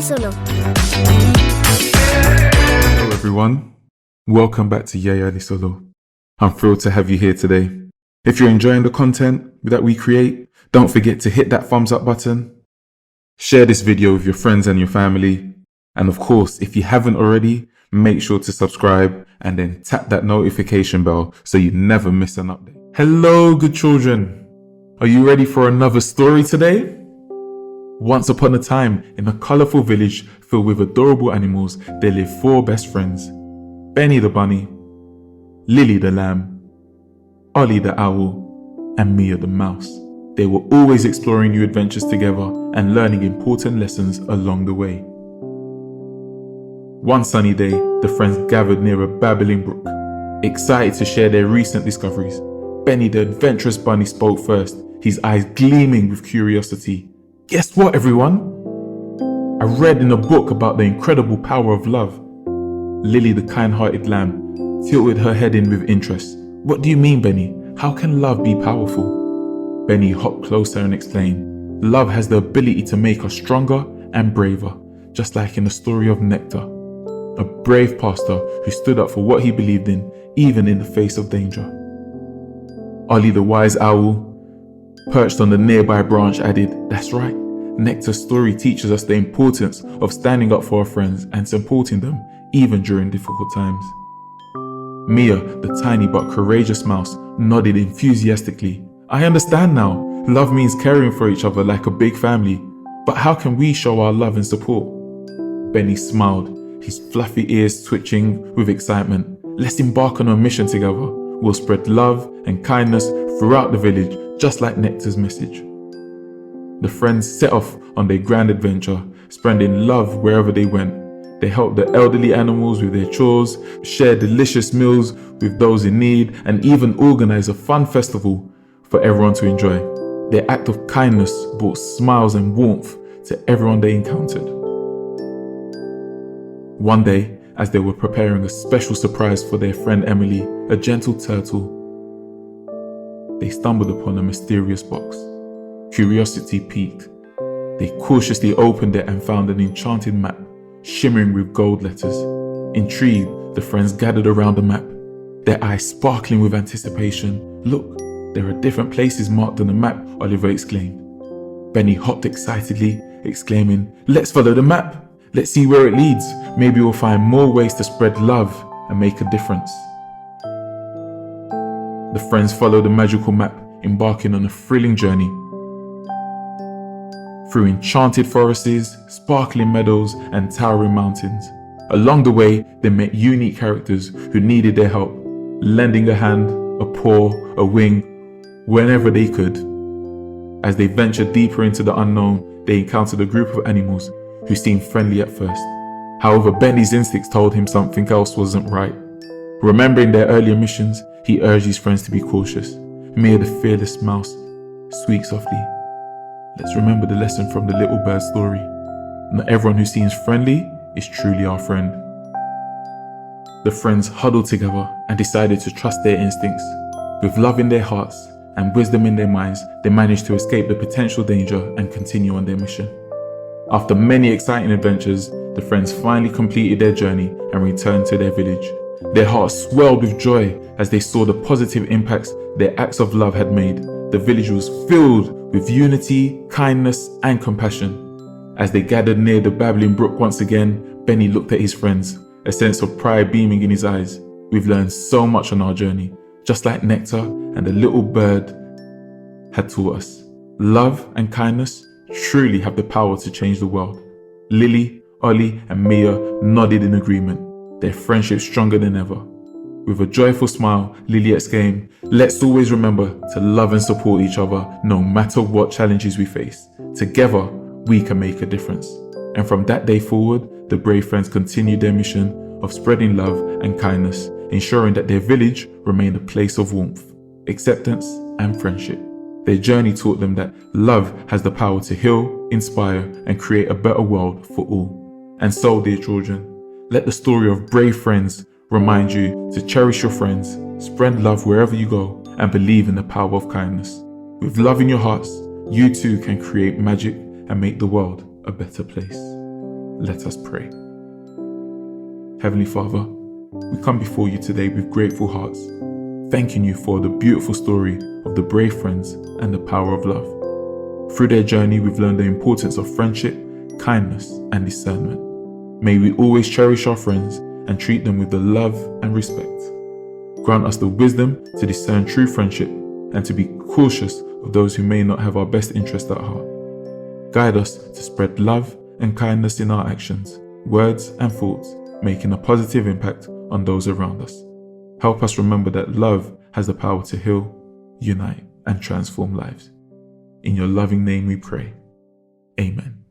Solo. Hello everyone, welcome back to Yaya Solo. I'm thrilled to have you here today. If you're enjoying the content that we create, don't forget to hit that thumbs up button. Share this video with your friends and your family. And of course, if you haven't already, make sure to subscribe and then tap that notification bell so you never miss an update. Hello, good children. Are you ready for another story today? Once upon a time, in a colourful village filled with adorable animals, there lived four best friends. Benny the bunny, Lily the lamb, Ollie the owl, and Mia the mouse. They were always exploring new adventures together and learning important lessons along the way. One sunny day, the friends gathered near a babbling brook, excited to share their recent discoveries. Benny the adventurous bunny spoke first, his eyes gleaming with curiosity. Guess what, everyone? I read in a book about the incredible power of love. Lily, the kind-hearted lamb, tilted her head in with interest. What do you mean, Benny? How can love be powerful? Benny hopped closer and explained, love has the ability to make us stronger and braver, just like in the story of Necator, a brave pastor who stood up for what he believed in, even in the face of danger. Ollie, the wise owl, perched on the nearby branch, added, that's right, Necator's story teaches us the importance of standing up for our friends and supporting them even during difficult times. Mia, the tiny but courageous mouse, nodded enthusiastically. I understand now. Love means caring for each other like a big family. But how can we show our love and support? Benny smiled, his fluffy ears twitching with excitement. Let's embark on a mission together. We'll spread love and kindness throughout the village, just like Necator's message. The friends set off on their grand adventure, spreading love wherever they went. They helped the elderly animals with their chores, shared delicious meals with those in need, and even organized a fun festival for everyone to enjoy. Their act of kindness brought smiles and warmth to everyone they encountered. One day, as they were preparing a special surprise for their friend Emily, a gentle turtle, they stumbled upon a mysterious box. Curiosity piqued. They cautiously opened it and found an enchanted map, shimmering with gold letters. Intrigued, the friends gathered around the map, their eyes sparkling with anticipation. Look, there are different places marked on the map, Oliver exclaimed. Benny hopped excitedly, exclaiming, let's follow the map. Let's see where it leads. Maybe we'll find more ways to spread love and make a difference. The friends followed the magical map, embarking on a thrilling journey. Through enchanted forests, sparkling meadows, and towering mountains. Along the way, they met unique characters who needed their help, lending a hand, a paw, a wing, whenever they could. As they ventured deeper into the unknown, they encountered a group of animals who seemed friendly at first. However, Benny's instincts told him something else wasn't right. Remembering their earlier missions, he urged his friends to be cautious. Mia, the fearless mouse, squeaked softly. Let's remember the lesson from the little bird story. Not everyone who seems friendly is truly our friend. The friends huddled together and decided to trust their instincts. With love in their hearts and wisdom in their minds, they managed to escape the potential danger and continue on their mission. After many exciting adventures, the friends finally completed their journey and returned to their village. Their hearts swelled with joy as they saw the positive impacts their acts of love had made. The village was filled with unity, kindness, and compassion. As they gathered near the babbling brook once again, Benny looked at his friends, a sense of pride beaming in his eyes. We've learned so much on our journey, just like Necator and the little bird had taught us. Love and kindness truly have the power to change the world. Lily, Ollie, and Mia nodded in agreement, their friendship stronger than ever. With a joyful smile, Lily exclaimed, let's always remember to love and support each other no matter what challenges we face. Together, we can make a difference. And from that day forward, the brave friends continued their mission of spreading love and kindness, ensuring that their village remained a place of warmth, acceptance, and friendship. Their journey taught them that love has the power to heal, inspire, and create a better world for all. And so, dear children, let the story of brave friends remind you to cherish your friends, spread love wherever you go, and believe in the power of kindness. With love in your hearts, you too can create magic and make the world a better place. Let us pray. Heavenly Father, we come before you today with grateful hearts, thanking you for the beautiful story of the brave friends and the power of love. Through their journey, we've learned the importance of friendship, kindness, and discernment. May we always cherish our friends and treat them with the love and respect. Grant us the wisdom to discern true friendship and to be cautious of those who may not have our best interest at heart. Guide us to spread love and kindness in our actions, words, and thoughts, making a positive impact on those around us. Help us remember that love has the power to heal, unite, and transform lives. In your loving name we pray. Amen.